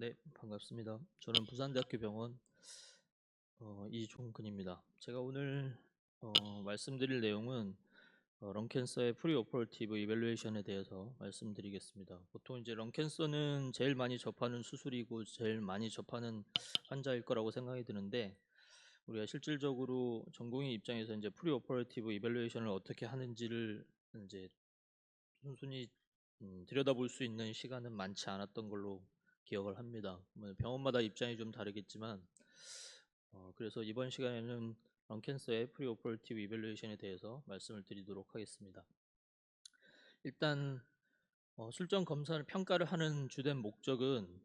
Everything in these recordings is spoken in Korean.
네, 반갑습니다. 저는 부산대학교 병원 이종근입니다. 제가 오늘 말씀드릴 내용은 런캔서의 프리오퍼레이티브 이밸루에이션에 대해서 말씀드리겠습니다. 보통 이제 런캔서는 제일 많이 접하는 수술이고 제일 많이 접하는 환자일 거라고 생각이 드는데, 우리가 실질적으로 전공의 입장에서 이제 프리오퍼레이티브 이밸루에이션을 어떻게 하는지를 이제 순순히 들여다볼 수 있는 시간은 많지 않았던 걸로 기억을 합니다. 병원마다 입장이 좀 다르겠지만, 그래서 이번 시간에는 런캔서의 프리오퍼레이티브 이밸루에이션에 대해서 말씀을 드리도록 하겠습니다. 일단 술전 검사를 평가를 하는 주된 목적은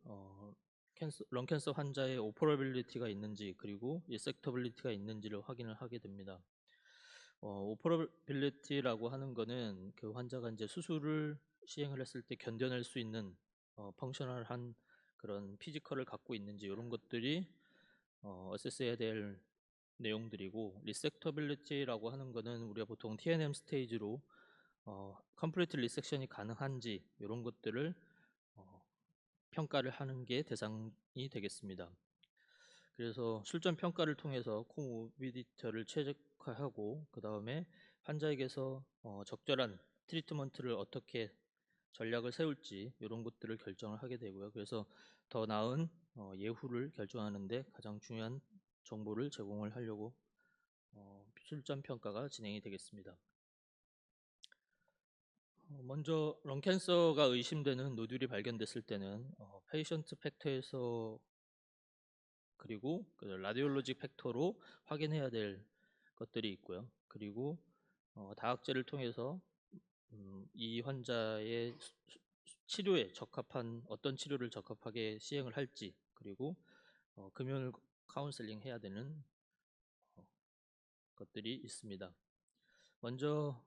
런캔서 환자의 오퍼러빌리티가 있는지, 그리고 리섹터빌리티가 있는지를 확인을 하게 됩니다. 오퍼러빌리티라고 하는 거는 그 환자가 이제 수술을 시행을 했을 때 견뎌낼 수 있는 펑셔널한 그런 피지컬을 갖고 있는지, 이런 것들이 어세스해야 될 내용들이고, 리섹터빌리티라고 하는 거는 우리가 보통 TNM 스테이지로 컴플리트 리섹션이 가능한지, 이런 것들을 평가를 하는 게 대상이 되겠습니다. 그래서 술전 평가를 통해서 코모비디티를 최적화하고, 그 다음에 환자에게서 적절한 트리트먼트를 어떻게 전략을 세울지, 이런 것들을 결정을 하게 되고요. 그래서 더 나은 예후를 결정하는데 가장 중요한 정보를 제공을 하려고 술전 평가가 진행이 되겠습니다. 먼저 런캔서가 의심되는 노듈이 발견됐을 때는 페이션트 팩터에서, 그리고 그 라디올로직 팩터로 확인해야 될 것들이 있고요. 그리고 다학제를 통해서 이 환자의 치료에 적합한 어떤 치료를 적합하게 시행을 할지, 그리고 금연을 카운셀링 해야 되는 것들이 있습니다. 먼저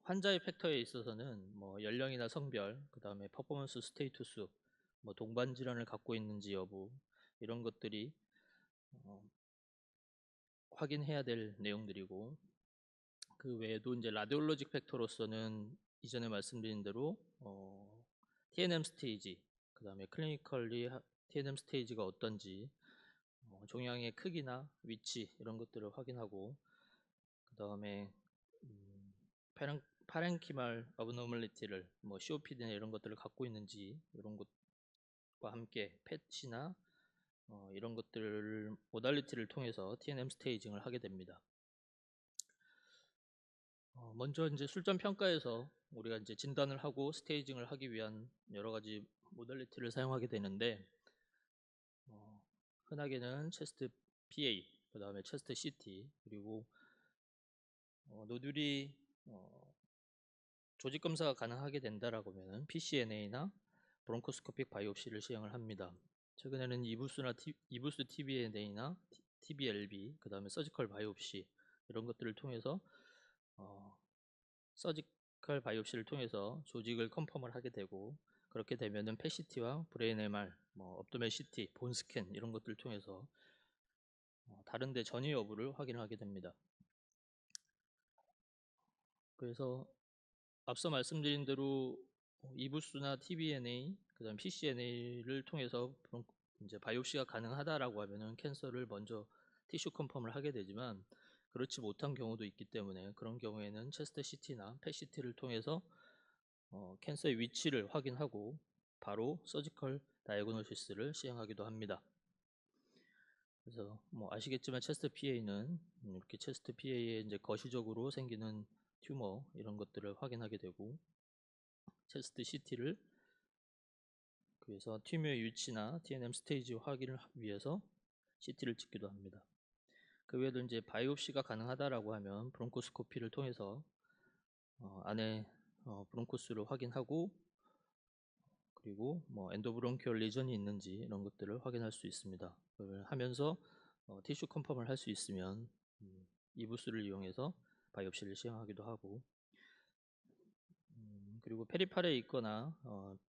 환자의 팩터에 있어서는 연령이나 성별, 그 다음에 퍼포먼스 스테이투스, 동반 질환을 갖고 있는지 여부, 이런 것들이 확인해야 될 내용들이고, 그 외에도 이제 라디올로직 팩터로서는 이전에 말씀드린 대로 TNM 스테이지, 그 다음에 클리니컬리 TNM 스테이지가 어떤지, 종양의 크기나 위치, 이런 것들을 확인하고, 그 다음에 파렌키말 어브노멀리티를 COPD나 이런 것들을 갖고 있는지, 이런 것과 함께 펫이나 이런 것들 모달리티를 통해서 TNM 스테이징을 하게 됩니다. 먼저 이제 술전 평가에서 우리가 이제 진단을 하고 스테이징을 하기 위한 여러 가지 모달리티를 사용하게 되는데, 흔하게는 체스트 PA, 그 다음에 체스트 CT, 그리고 노듈이 조직 검사가 가능하게 된다라고 하면 PCNA나 브론코스코픽 바이옵시를 시행을 합니다. 최근에는 이부스 TBNA나 TBLB, 그 다음에 서지컬 바이옵시, 이런 것들을 통해서 서지컬 바이옵시를 통해서 조직을 컨펌을 하게 되고, 그렇게 되면은 펫CT와 브레인 MR, 업도멘 CT, 본 스캔, 이런 것들을 통해서 다른데 전이 여부를 확인하게 됩니다. 그래서 앞서 말씀드린 대로 이부스나 TBNA, 그다음 PCNA를 통해서 이제 바이옵시가 가능하다라고 하면은 캔서를 먼저 티슈 컨펌을 하게 되지만, 그렇지 못한 경우도 있기 때문에 그런 경우에는 체스트 CT나 펫CT를 통해서 캔서의 위치를 확인하고 바로 서지컬 다이아그노시스를 시행하기도 합니다. 그래서 아시겠지만 체스트 PA는 이렇게 체스트 PA에 이제 거시적으로 생기는 튜머, 이런 것들을 확인하게 되고, 체스트 CT를 그래서 튜머의 위치나 TNM 스테이지 확인을 위해서 CT를 찍기도 합니다. 그 외에도 이제 바이옵시가 가능하다라고 하면 브론코스코피를 통해서 안에 브론코스를 확인하고, 그리고 엔도브론키얼 리전이 있는지 이런 것들을 확인할 수 있습니다. 그걸 하면서 티슈 컨펌을 할 수 있으면 이부스를 이용해서 바이옵시를 시행하기도 하고, 그리고 페리팔에 있거나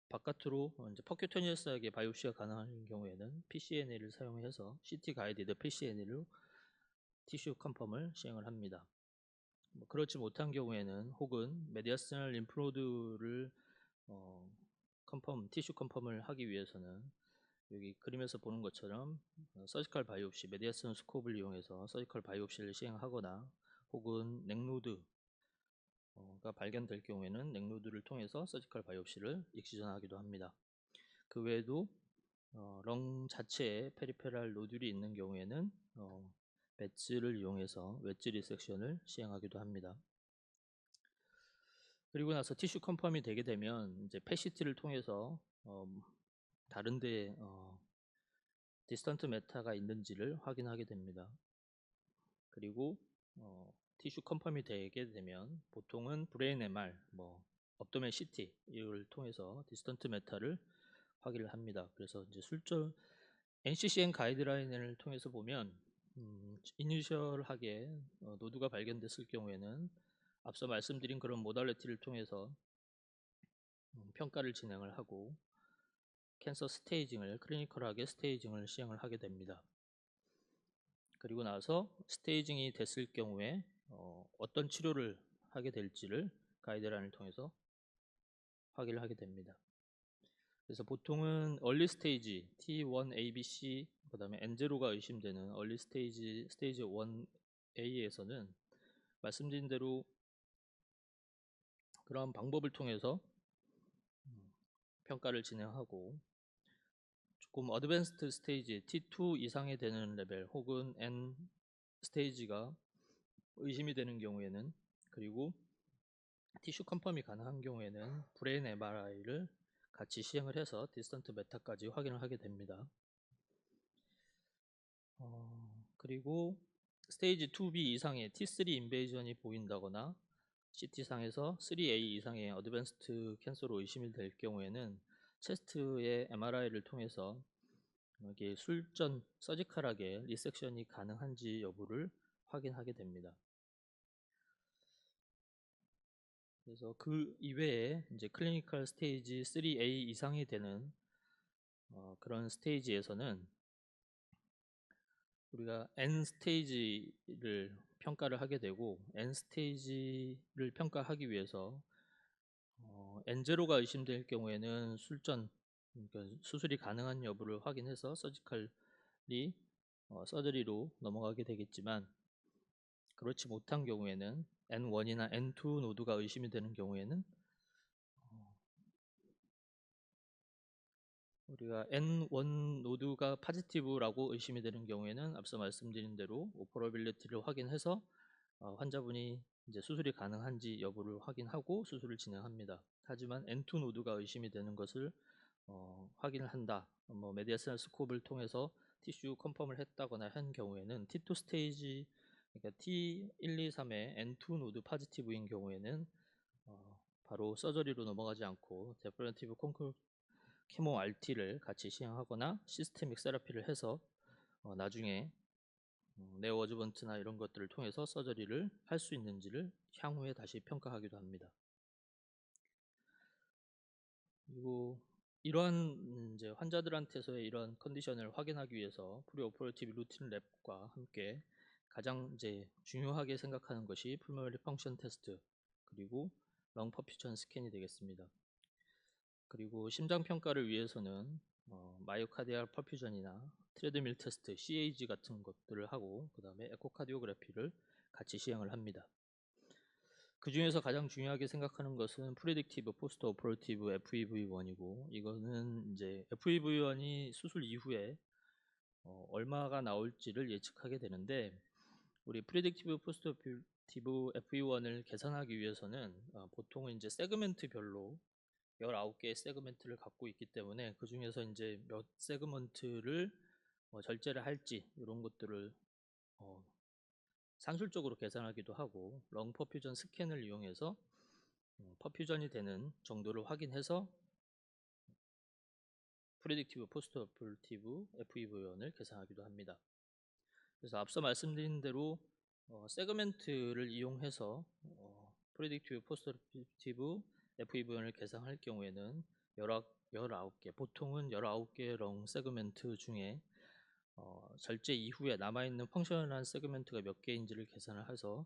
바깥으로 이제 퍼큐테니어스하게 바이옵시가 가능한 경우에는 PCNA를 사용해서 CT 가이디드 PCNA로 티슈 컨펌을 시행을 합니다. 그렇지 못한 경우에는 혹은 메디아스널 림프노드를 티슈 컨펌을 하기 위해서는 여기 그림에서 보는 것처럼 서지컬 바이옵시, 메디아슨 스코프를 이용해서 서지컬 바이옵시를 시행하거나 혹은 넥노드가 발견될 경우에는 넥노드를 통해서 서지컬 바이옵시를 익시전하기도 합니다. 그 외에도 렁 자체에 페리페랄 노듈이 있는 경우에는 배츠를 이용해서 웨지 리섹션을 시행하기도 합니다. 그리고 나서 티슈 컨펌이 되게 되면 이제 PET-CT를 통해서 다른 데에 디스턴트 메타가 있는지를 확인하게 됩니다. 그리고 티슈 컨펌이 되게 되면 보통은 브레인 MR, 업도멘 CT 이걸 통해서 디스턴트 메타를 확인을 합니다. 그래서 이제 NCCN 가이드라인을 통해서 보면 이니셜하게 노드가 발견됐을 경우에는 앞서 말씀드린 그런 모달리티를 통해서 평가를 진행을 하고 캔서 스테이징을 클리니컬하게 스테이징을 시행을 하게 됩니다. 그리고 나서 스테이징이 됐을 경우에 어떤 치료를 하게 될지를 가이드라인을 통해서 확인을 하게 됩니다. 그래서 보통은 얼리 스테이지 T1, A, B, C 그 다음에 N0가 의심되는 얼리 스테이지 1A에서는 말씀드린 대로 그런 방법을 통해서 평가를 진행하고 조금 어드밴스드 스테이지 T2 이상이 되는 레벨 혹은 N 스테이지가 의심이 되는 경우에는 그리고 티슈 컨펌이 가능한 경우에는 브레인 MRI를 같이 시행을 해서 디스턴트 메타까지 확인을 하게 됩니다. 그리고 스테이지 2B 이상의 T3 인베이전이 보인다거나 CT상에서 3A 이상의 어드밴스드 캔서로 의심이 될 경우에는 체스트의 MRI를 통해서 여기 술전 서지컬하게 리섹션이 가능한지 여부를 확인하게 됩니다. 그래서 그 이외에 이제 클리니컬 스테이지 3A 이상이 되는 그런 스테이지에서는 우리가 N 스테이지를 평가를 하게 되고 N 스테이지를 평가하기 위해서 N0가 의심될 경우에는 그러니까 수술이 가능한 여부를 확인해서 서저리로 넘어가게 되겠지만 그렇지 못한 경우에는 N1이나 N2 노드가 의심이 되는 경우에는 우리가 N1 노드가 파지티브라고 의심이 되는 경우에는 앞서 말씀드린 대로 오퍼러빌리티를 확인해서 환자분이 이제 수술이 가능한지 여부를 확인하고 수술을 진행합니다. 하지만 N2 노드가 의심이 되는 것을 확인을 한다. 메디아스널 스코프를 통해서 티슈 컨펌을 했다거나 한 경우에는 T2 스테이지 그러니까 T1, 2, 3의 N2 노드 파지티브인 경우에는 바로 서저리로 넘어가지 않고 데퍼런티브 케모 RT를 같이 시행하거나 시스테믹 세라피를 해서 나중에 네오어즈번트나 이런 것들을 통해서 서저리를 할 수 있는지를 향후에 다시 평가하기도 합니다. 그리고 이러한 이제 환자들한테서의 이러한 컨디션을 확인하기 위해서 프리오퍼레이티브 루틴 랩과 함께 가장 이제 중요하게 생각하는 것이 풀모너리 펑션 테스트 그리고 렁 퍼퓨전 스캔이 되겠습니다. 그리고 심장 평가를 위해서는 마이오카디알 퍼퓨전이나 트레드밀 테스트, CAG 같은 것들을 하고 그 다음에 에코카디오그래피를 같이 시행을 합니다. 그 중에서 가장 중요하게 생각하는 것은 프리딕티브 포스트 오퍼레이티브 FEV1이고 이거는 이제 FEV1이 수술 이후에 얼마가 나올지를 예측하게 되는데 우리 프리딕티브 포스트 오퍼레이티브 FEV1을 계산하기 위해서는 보통은 이제 세그멘트별로 19개의 세그멘트를 갖고 있기 때문에 그 중에서 이제 몇 세그먼트를 절제를 할지 이런 것들을 산술적으로 계산하기도 하고 렁 퍼퓨전 스캔을 이용해서 퍼퓨전이 되는 정도를 확인해서 프리딕티브 포스트 오퍼레이티브 FEV1을 계산하기도 합니다. 그래서 앞서 말씀드린 대로 세그멘트를 이용해서 프리딕티브 포스트 오퍼레이티브 FEV1을 계산할 경우에는 19개, 보통은 19개 렁 세그멘트 중에 절제 이후에 남아있는 펑셔널한 세그멘트가 몇 개인지를 계산을 해서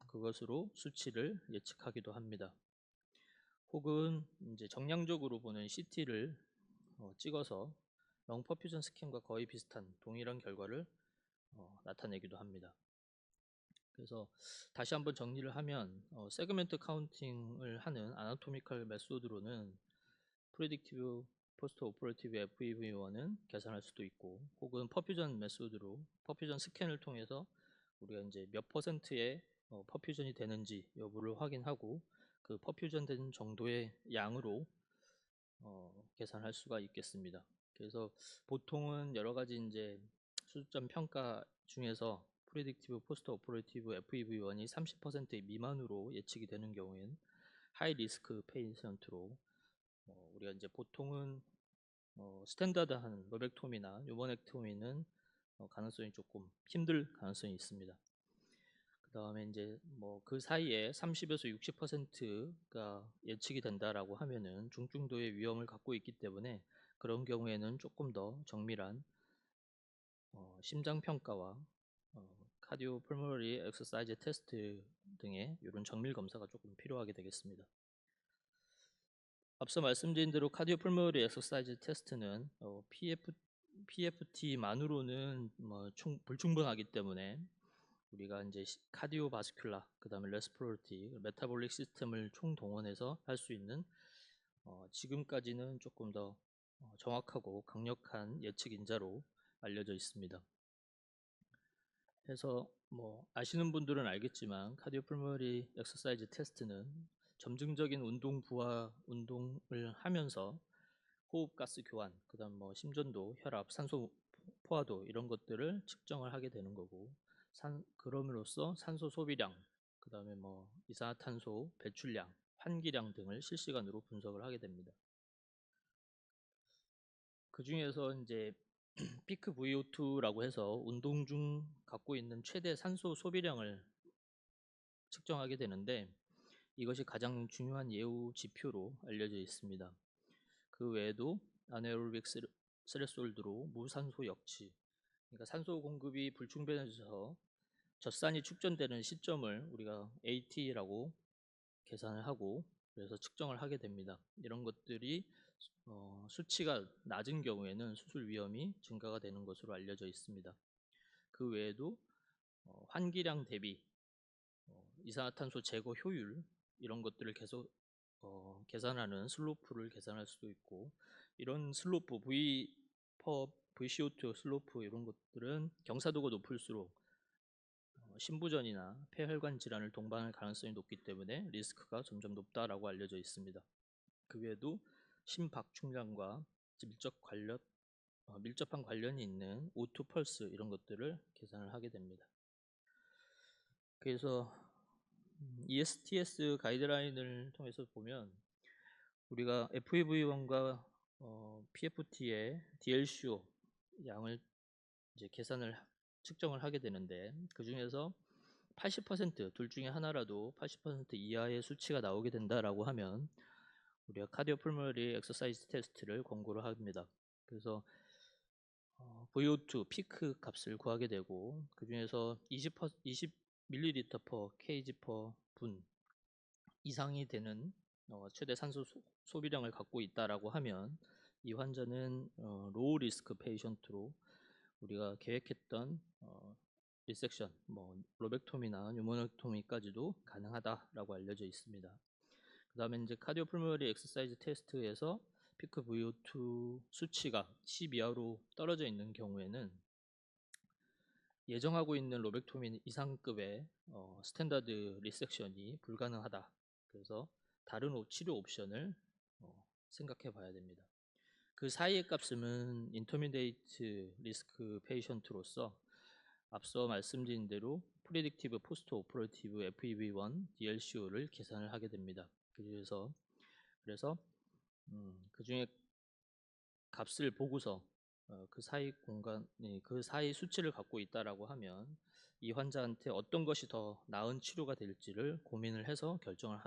그것으로 수치를 예측하기도 합니다. 혹은 이제 정량적으로 보는 CT를 찍어서 령 퍼퓨전 스캔과 거의 비슷한 동일한 결과를 나타내기도 합니다. 그래서 다시 한번 정리를 하면 세그멘트 카운팅을 하는 아나토미컬 메소드로는 프리딕티브 포스트 오퍼레이티브 FEV1은 계산할 수도 있고, 혹은 퍼퓨전 메소드로 퍼퓨전 스캔을 통해서 우리가 이제 몇 퍼센트의 퍼퓨전이 되는지 여부를 확인하고 그 퍼퓨전 된 정도의 양으로 계산할 수가 있겠습니다. 그래서 보통은 여러 가지 이제 수준점 평가 중에서 프리딕티브 포스트 오퍼레이티브 FEV1이 30% 미만으로 예측이 되는 경우엔 하이 리스크 페이션트로 우리가 이제 보통은 스탠다드한 로벡토미나 유번액토미는 가능성이 조금 힘들 가능성이 있습니다. 그 다음에 이제 그 사이에 30에서 60%가 예측이 된다라고 하면은 중증도의 위험을 갖고 있기 때문에 그런 경우에는 조금 더 정밀한 심장 평가와 카디오 펄모너리 엑서사이즈 테스트 등의 이런 정밀 검사가 조금 필요하게 되겠습니다. 앞서 말씀드린 대로 카디오 펄모너리 엑서사이즈 테스트는 PFT만으로는 불충분하기 때문에 우리가 이제 카디오바스큘라, 그 다음에 레스피레이터리, 메타볼릭 시스템을 총동원해서 할 수 있는 지금까지는 조금 더 정확하고 강력한 예측 인자로 알려져 있습니다. 그래서 아시는 분들은 알겠지만 카디오풀모너리 엑서사이즈 테스트는 점증적인 운동 부하 운동을 하면서 호흡 가스 교환, 그다음 심전도, 혈압, 산소 포화도 이런 것들을 측정을 하게 되는 거고, 그럼으로써 산소 소비량, 그다음에 이산화탄소 배출량, 환기량 등을 실시간으로 분석을 하게 됩니다. 그 중에서 이제 피크 VO2라고 해서 운동 중 갖고 있는 최대 산소 소비량을 측정하게 되는데, 이것이 가장 중요한 예후 지표로 알려져 있습니다. 그 외에도 아네로빅 스레솔드로 무산소 역치, 그러니까 산소 공급이 불충분해져서 젖산이 축전되는 시점을 우리가 AT라고 계산을 하고 그래서 측정을 하게 됩니다. 이런 것들이 수치가 낮은 경우에는 수술 위험이 증가가 되는 것으로 알려져 있습니다. 그 외에도 환기량 대비 이산화탄소 제거 효율 이런 것들을 계속 계산하는 슬로프를 계산할 수도 있고, 이런 슬로프 VCO2 슬로프 이런 것들은 경사도가 높을수록 심부전이나 폐혈관 질환을 동반할 가능성이 높기 때문에 리스크가 점점 높다라고 알려져 있습니다. 그 외에도 심박충량과 밀접한 관련이 있는 O2 펄스 이런 것들을 계산을 하게 됩니다. 그래서 ESTS 가이드라인을 통해서 보면 우리가 FEV1과 PFT의 DLCO 양을 이제 측정을 하게 되는데, 그 중에서 80%둘 중에 하나라도 80% 이하의 수치가 나오게 된다라고 하면 우리가 카디오풀모너리 엑서사이즈 테스트를 권고를 합니다. 그래서 VO2 피크 값을 구하게 되고, 그 중에서 20ml per kg per 분 이상이 되는 최대 산소 소비량을 갖고 있다라고 하면 이 환자는 로우 리스크 페이션트로 우리가 계획했던 리섹션, 로벡토미나 뉴모넥토미까지도 가능하다라고 알려져 있습니다. 그 다음에 이제 카디오풀모너리 엑서사이즈 테스트에서 피크 VO2 수치가 10 이하로 떨어져 있는 경우에는 예정하고 있는 로벡토미 이상급의 스탠다드 리섹션이 불가능하다. 그래서 다른 치료 옵션을 생각해 봐야 됩니다. 그 사이의 값은 인터미디에이트 리스크 페이션트로서 앞서 말씀드린 대로 프리딕티브 포스트 오퍼레이티브 FEV1 DLCO를 계산을 하게 됩니다. 그래서 그 중에 값을 보고서 그 사이 수치를 갖고 있다라고 하면 이 환자한테 어떤 것이 더 나은 치료가 될지를 고민을 해서 결정을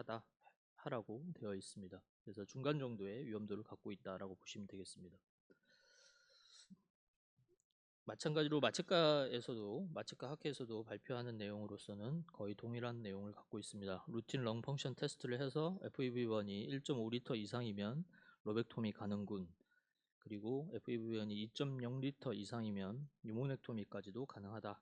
하라고 되어 있습니다. 그래서 중간 정도의 위험도를 갖고 있다라고 보시면 되겠습니다. 마찬가지로 마체카 학회에서도 발표하는 내용으로서는 거의 동일한 내용을 갖고 있습니다. 루틴 렁 펑션 테스트를 해서 FEV1이 1.5리터 이상이면 로벡토미 가능군, 그리고 FEV1이 2.0리터 이상이면 유모넥토미까지도 가능하다로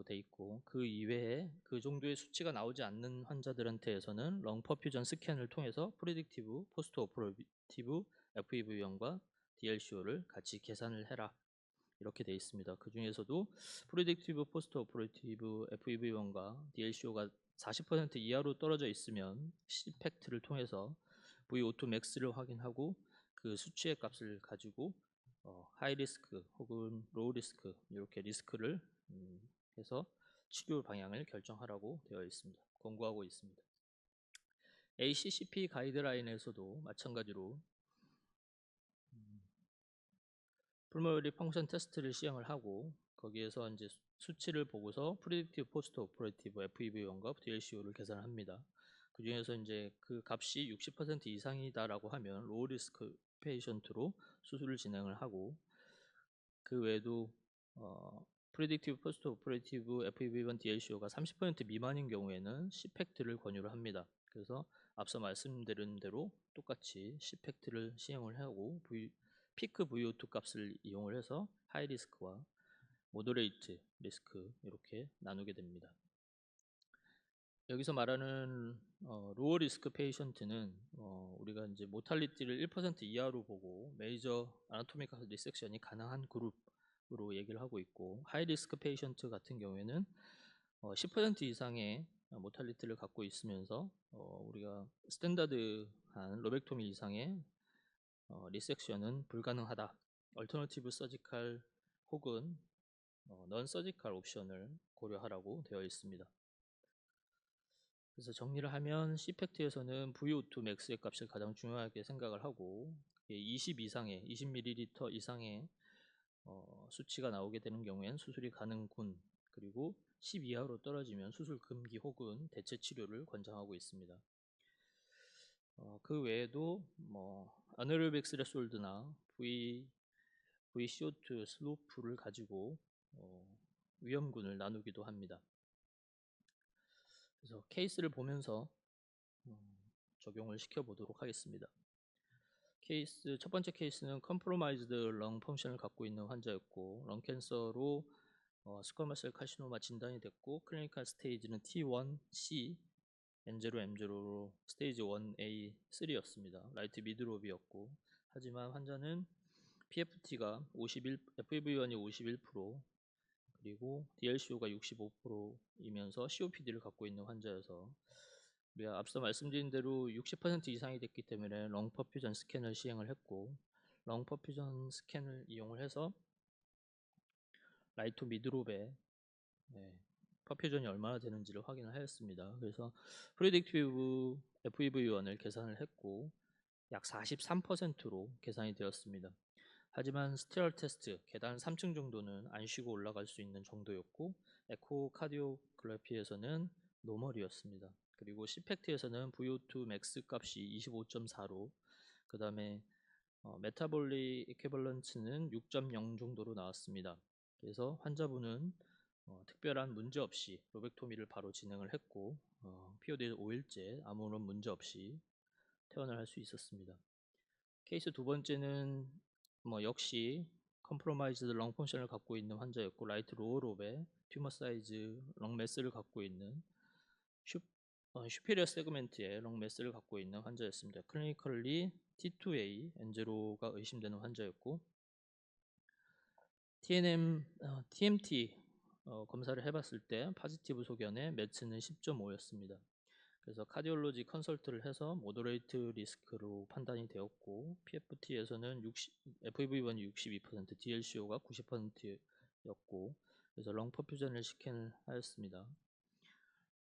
돼 있고, 그 이외에 그 정도의 수치가 나오지 않는 환자들한테에서는 렁퍼퓨전 스캔을 통해서 프리딕티브, 포스트 오퍼레이티브 FEV1과 DLCO를 같이 계산을 해라, 이렇게 돼 있습니다. 그 중에서도 프리딕티브 포스트 오퍼레이티브 FEV1과 DLCO가 40% 이하로 떨어져 있으면 CPACT를 통해서 VO2 max를 확인하고 그 수치의 값을 가지고 하이 리스크 혹은 로우 리스크, 이렇게 리스크를 해서 치료 방향을 결정하라고 되어 있습니다. 권고하고 있습니다. ACCP 가이드라인에서도 마찬가지로 풀모리 펑션 테스트를 시행을 하고, 거기에서 이제 수치를 보고서 프리딕티브 포스트 오퍼레이티브 FEV1과 DLCO를 계산을 합니다. 그 중에서 이제 그 값이 60% 이상이다라고 하면 로우 리스크 페이션트로 수술을 진행을 하고, 그 외에도 프리딕티브 포스트 오퍼레이티브 FEV1 DLCO가 30% 미만인 경우에는 CPACT를 권유를 합니다. 그래서 앞서 말씀드린 대로 똑같이 CPACT를 시행을 하고 피크 VO2 값을 이용을 해서 하이 리스크와 모더레이트 리스크 이렇게 나누게 됩니다. 여기서 말하는 로어 리스크 페이션트는 우리가 이제 모탈리티를 1% 이하로 보고 메이저 아나토미컬 리섹션이 가능한 그룹으로 얘기를 하고 있고, 하이 리스크 페이션트 같은 경우에는 10% 이상의 모탈리티를 갖고 있으면서 우리가 스탠다드한 로벡토미 이상의 리섹션은 불가능하다, 얼터너티브 서지컬 혹은 넌 서지컬 옵션을 고려하라고 되어 있습니다. 그래서 정리를 하면 CPACT에서는 VO2 max의 값을 가장 중요하게 생각을 하고, 20 이상의 20ml 이상의 수치가 나오게 되는 경우엔 수술이 가능군, 그리고 10 이하로 떨어지면 수술 금기 혹은 대체 치료를 권장하고 있습니다. 그 외에도 아네로빅 스레솔드나 VCO2 슬로프를 가지고 위험군을 나누기도 합니다. 그래서 케이스를 보면서 적용을 시켜보도록 하겠습니다. 첫 번째 케이스는 컴프로마이즈드 렁 펑션을 갖고 있는 환자였고, 렁 캔서로 스쿼머셀 카시노마 진단이 됐고, 클리니컬 스테이지는 T1C N0 M0로 스테이지 1A 3였습니다. 라이트 미드롭이었고, 하지만 환자는 PFT가 FEV1이 51%, 그리고 DLCO가 65%이면서 COPD를 갖고 있는 환자여서 우리가 앞서 말씀드린 대로 60% 이상이 됐기 때문에 렁퍼퓨전 스캔을 시행을 했고, 렁퍼퓨전 스캔을 이용을 해서 라이트 미드롭에 퍼퓨전이 얼마나 되는지를 확인을 하였습니다. 그래서 프리딕티브 FEV1을 계산을 했고 약 43%로 계산이 되었습니다. 하지만 스테럴 테스트 계단 3층 정도는 안 쉬고 올라갈 수 있는 정도였고, 에코카디오그래피에서는 노멀이었습니다. 그리고 CPACT에서는 VO2 맥스 값이 25.4로, 그 다음에 메타볼릭 이퀴벌런츠는 6.0 정도로 나왔습니다. 그래서 환자분은 특별한 문제 없이 로벡토미를 바로 진행을 했고, POD 5일째 아무런 문제 없이 퇴원을 할 수 있었습니다. 케이스 두 번째는 역시 컴프로마이즈드 렁 펑션을 갖고 있는 환자였고, 라이트 로어 롭에 튜머 사이즈 렁 매스를 갖고 있는 슈페리어 세그멘트의 렁 매스를 갖고 있는 환자였습니다. 클리니컬리 T2A N0가 의심되는 환자였고, TMT 검사를 해봤을 때 포지티브 소견의 매츠는 10.5였습니다. 그래서 카디올로지 컨설트를 해서 모더레이트 리스크로 판단이 되었고, PFT에서는 FEV1이 62%, DLCO가 90%였고, 그래서 렁퍼퓨전을 스캔을 하였습니다.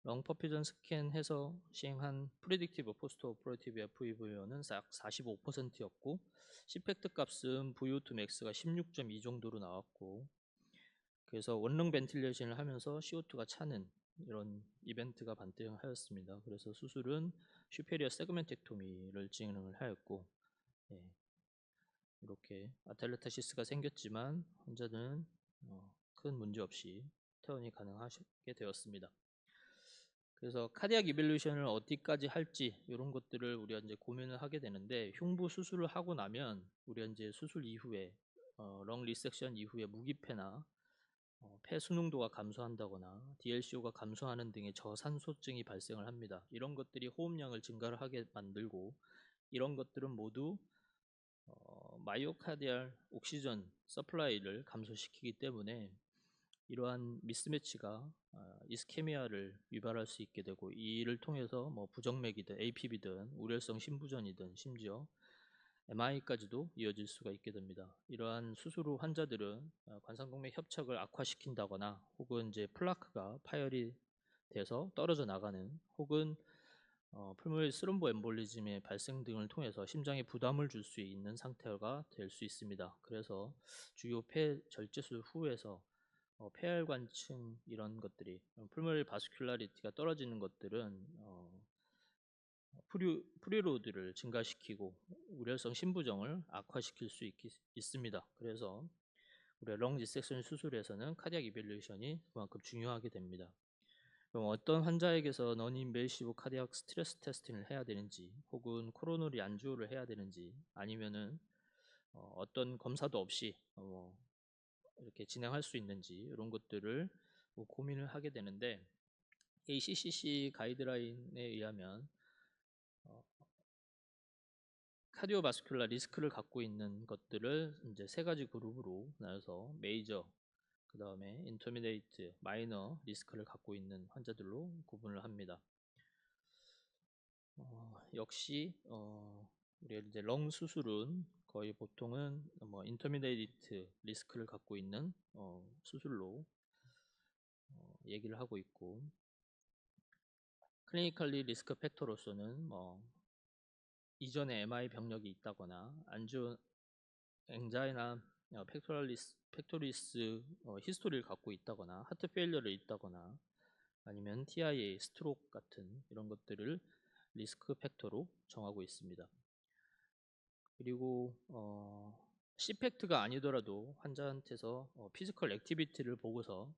렁퍼퓨전 스캔해서 시행한 프리딕티브 포스트 오퍼레이티브 FEV1은 45%였고, CPACT 값은 VO2 max가 16.2 정도로 나왔고, 그래서 원룸 벤틸레이션을 하면서 CO2가 차는 이런 이벤트가 발생하였습니다. 그래서 수술은 슈페리어 세그멘텍토미를 진행을 하였고, 이렇게 아텔레타시스가 생겼지만 환자는 큰 문제 없이 퇴원이 가능하게 되었습니다. 그래서 카디악 이밸루에이션을 어디까지 할지 이런 것들을 우리가 이제 고민을 하게 되는데, 흉부 수술을 하고 나면 우리가 이제 수술 이후에 렁 리섹션 이후에 무기폐나 폐 순응도가 감소한다거나 DLCO가 감소하는 등의 저산소증이 발생을 합니다. 이런 것들이 호흡량을 증가를 하게 만들고, 이런 것들은 모두 마이오카디알 옥시전 서플라이를 감소시키기 때문에 이러한 미스매치가 이스케미아를 유발할 수 있게 되고, 이를 통해서 뭐 부정맥이든 APB든 우려성 심부전이든 심지어 MI까지도 이어질 수가 있게 됩니다. 이러한 수술 후 환자들은 관상동맥 협착을 악화시킨다거나, 혹은 이제 플라크가 파열이 돼서 떨어져 나가는, 혹은 풀모의 스럼보 엠볼리즘의 발생 등을 통해서 심장에 부담을 줄 수 있는 상태가 될 수 있습니다. 그래서 주요 폐 절제술 후에서 폐혈관층 이런 것들이, 풀모널 바스큘라리티가 떨어지는 것들은 프리로드를 증가시키고 우려성 심부정을 악화시킬 수 있습니다. 그래서 우리가 렁 디섹션 수술에서는 카디악 이밸루에이션이 그만큼 중요하게 됩니다. 그럼 어떤 환자에게서 너인베이시브 카디악 스트레스 테스팅을 해야 되는지, 혹은 코로너리 안지오를 해야 되는지, 아니면은 어떤 검사도 없이 이렇게 진행할 수 있는지, 이런 것들을 고민을 하게 되는데, ACCC 가이드라인에 의하면 카디오바스큘라 리스크를 갖고 있는 것들을 이제 세 가지 그룹으로 나눠서 메이저, 그 다음에 인터미디에이트, 마이너 리스크를 갖고 있는 환자들로 구분을 합니다. 역시 우리가 이제 렁 수술은 거의 보통은 뭐 인터미디에이트 리스크를 갖고 있는 수술로 얘기를 하고 있고, 클리니컬리 리스크 팩터로서는 뭐 이전에 MI 병력이 있다거나, 안지오 앵자이나 팩토리스 히스토리를 갖고 있다거나, 하트 페일러를 있다거나, 아니면 TIA, 스트로크 같은 이런 것들을 리스크 팩터로 정하고 있습니다. 그리고 C팩트가 아니더라도 환자한테서 피지컬 액티비티를 보고서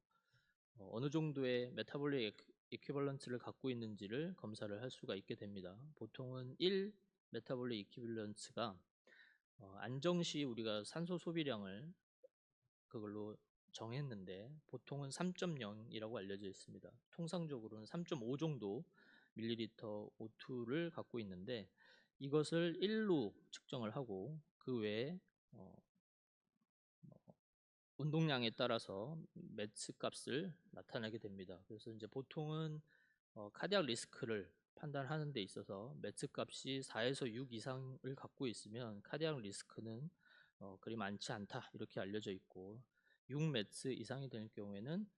어느 정도의 메타볼릭 이퀴벌런트를 갖고 있는지를 검사를 할 수가 있게 됩니다. 보통은 1 메타볼릭 이퀴벌런트가 안정시 우리가 산소 소비량을 그걸로 정했는데, 보통은 3.0이라고 알려져 있습니다. 통상적으로는 3.5 정도 밀리리터 O2를 갖고 있는데, 이것을 1로 측정을 하고 그 외에 운동량에 따라서 매츠 값을 나타내게 됩니다. 그래서 이제 보통은 카디악 리스크를 판단하는 데 있어서 매츠 값이 4에서 6 이상을 갖고 있으면 카디악 리스크는 그리 많지 않다 이렇게 알려져 있고, 6 매츠 이상이 될 경우에는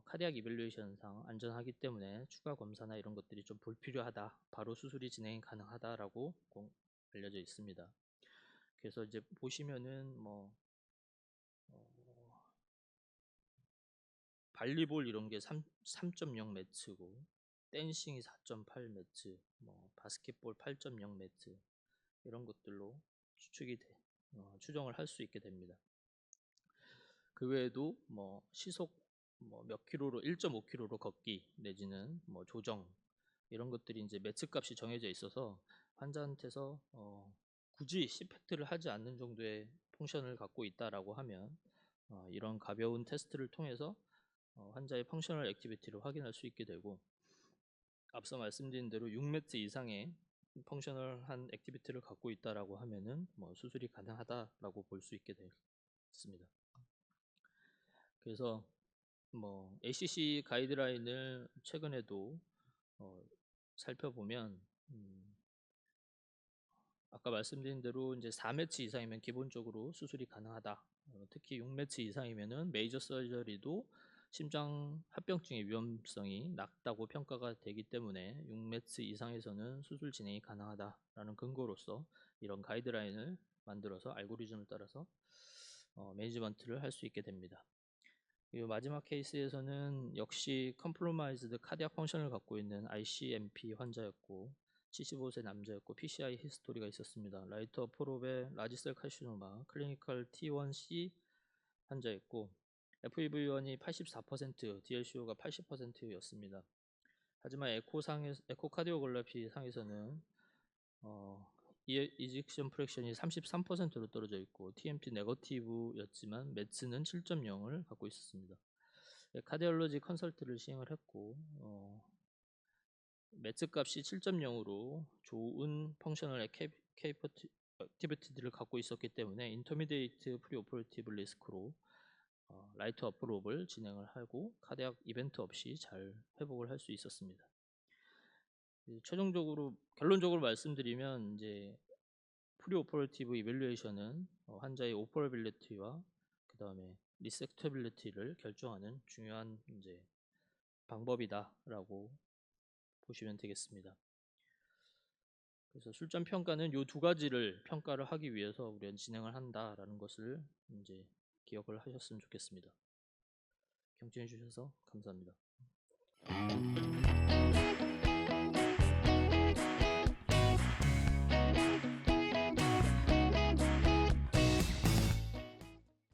카디악 이밸루에이션상 안전하기 때문에 추가 검사나 이런 것들이 좀 불필요하다, 바로 수술이 진행이 가능하다라고 알려져 있습니다. 그래서 이제 보시면은 뭐 발리볼 이런 게 3.0 매츠고, 댄싱이 4.8 매츠, 뭐 바스켓볼 8.0 매츠, 이런 것들로 추정을 할 수 있게 됩니다. 그 외에도 뭐 시속 뭐 몇 킬로로 1.5km로 걷기 내지는 뭐 조정, 이런 것들이 이제 매츠 값이 정해져 있어서 환자한테서 굳이 C팩트를 하지 않는 정도의 펑션을 갖고 있다라고 하면 이런 가벼운 테스트를 통해서 환자의 펑셔널 액티비티를 확인할 수 있게 되고, 앞서 말씀드린 대로 6매트 이상의 펑셔널한 액티비티를 갖고 있다라고 하면은 뭐 수술이 가능하다라고 볼 수 있게 됐습니다. 그래서 뭐 ACC 가이드라인을 최근에도 살펴보면 아까 말씀드린 대로 이제 4매치 이상이면 기본적으로 수술이 가능하다. 특히 6매치 이상이면은 메이저 서저리도 심장 합병증의 위험성이 낮다고 평가가 되기 때문에 6매치 이상에서는 수술 진행이 가능하다라는 근거로서 이런 가이드라인을 만들어서 알고리즘을 따라서 매니지먼트를 할 수 있게 됩니다. 이 마지막 케이스에서는 역시 컴프로마이즈드 카디악 펑션을 갖고 있는 ICMP 환자였고, 75세 남자였고, PCI 히스토리가 있었습니다. 라이터 포롭의 라지셀 카시노마, 클리니컬 T1C 환자였고, FEV1이 84%, DLCO가 80%였습니다. 하지만 에코카디오글라피 상에서는 이젝션 프랙션이 33%로 떨어져 있고 TMT 네거티브였지만 매츠는 7.0을 갖고 있었습니다. 카디올로지 컨설트를 시행을 했고 매츠 값이 7.0으로 좋은 펑셔널 액티비티를 갖고 있었기 때문에 인터미디에이트 프리오퍼레이티브 리스크로 라이트 어프롭을 진행을 하고 카디악 이벤트 없이 잘 회복을 할 수 있었습니다. 최종적으로 결론적으로 말씀드리면 이제 프리오퍼레이티브 이밸루에이션은 환자의 오퍼러빌리티와 그 다음에 리섹터빌리티를 결정하는 중요한 이제 방법이다라고 보시면 되겠습니다. 그래서 술전 평가는 이 두 가지를 평가를 하기 위해서 우리가 진행을 한다라는 것을 이제 기억을 하셨으면 좋겠습니다. 경청해 주셔서 감사합니다.